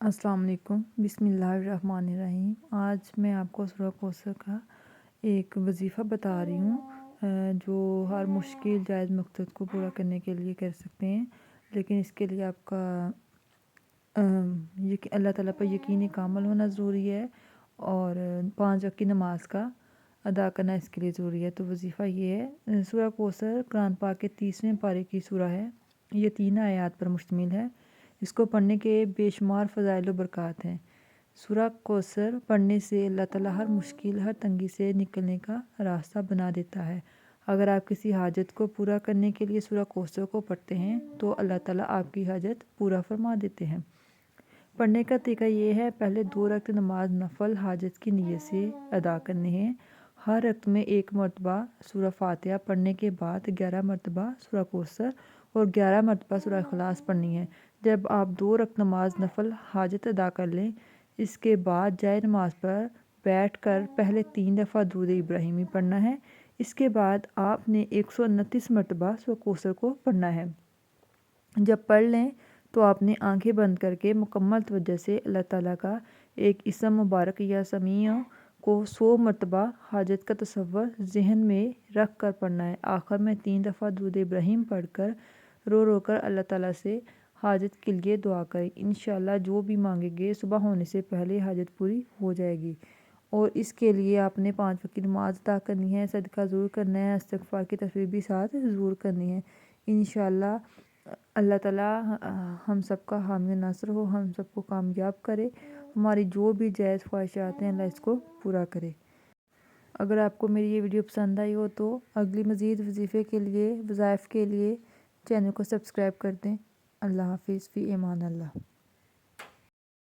अस्सलाम वालेकुम, बिस्मिल्लाहिर्रहमानिर्रहीम। आज मैं आपको सूरह कौसर का एक वजीफ़ा बता रही हूँ जो हर मुश्किल जायज़ मकसद को पूरा करने के लिए कर सकते हैं। लेकिन इसके लिए आपका अल्लाह ताला पर यकीन कामिल होना ज़रूरी है और 5 वक्त की नमाज का अदा करना इसके लिए ज़रूरी है। तो वजीफ़ा ये है, सूरह कौसर कुरान पाक के 30वें पारे की सूरह है। ये 3 आयात पर मुश्तमिल है। इसको पढ़ने के बेशुमार फ़ज़ाइल व बरक़ात हैं। सूरह कौसर पढ़ने से अल्लाह ताला हर मुश्किल, हर तंगी से निकलने का रास्ता बना देता है। अगर आप किसी हाजत को पूरा करने के लिए सूरह कौसर को पढ़ते हैं तो अल्लाह ताला आपकी हाजत पूरा फरमा देते हैं। पढ़ने का तरीका ये है, पहले 2 रकत नमाज नफल हाजत की नीयत से अदा करने हैं। हर रकत में 1 मरतबा सूरह फातिहा पढ़ने के बाद 11 मरतबा सूरह कौसर और 11 मरतबा सूरह इखलास पढ़नी है। जब आप 2 रकत नमाज नफल हाजत अदा कर लें, इसके बाद जाए नमाज पर बैठ कर पहले 3 दफ़ा दूद इब्राहिमी पढ़ना है। इसके बाद आपने 129 मरतबा सूरह कौसर को पढ़ना है। जब पढ़ लें तो आपने आंखें बंद करके मुकम्मल तवज्जो से अल्लाह ताला का एक इसम मुबारक या समीअ को 100 मरतबा हाजत का तसव्वुर ज़हन में रख कर पढ़ना है। आखिर में 3 दफ़ा दूद इब्राहिम पढ़ कर रो रो कर अल्लाह ताला से हाजत के लिए दुआ करें। इंशाअल्लाह जो भी मांगेंगे सुबह होने से पहले हाजत पूरी हो जाएगी। और इसके लिए आपने 5 वक्त की नमाज अदा करनी है, सदका ज़रूर करना है, इस्तिग़फ़ार की तस्बीह भी साथ ज़रूर करनी है। इंशाअल्लाह अल्लाह ताला हम सब का हामी नासर हो, हम सबको कामयाब करे, हमारी जो भी जायज़ ख्वाहिशात हैं अल्लाह इसको पूरा करे। अगर आपको मेरी ये वीडियो पसंद आई हो तो अगली मज़ीद वजीफ़े के लिए, वज़ाइफ के लिए चैनल को सब्सक्राइब कर दें। अल्लाह हाफ़िज़, फ़ी अमान अल्लाह।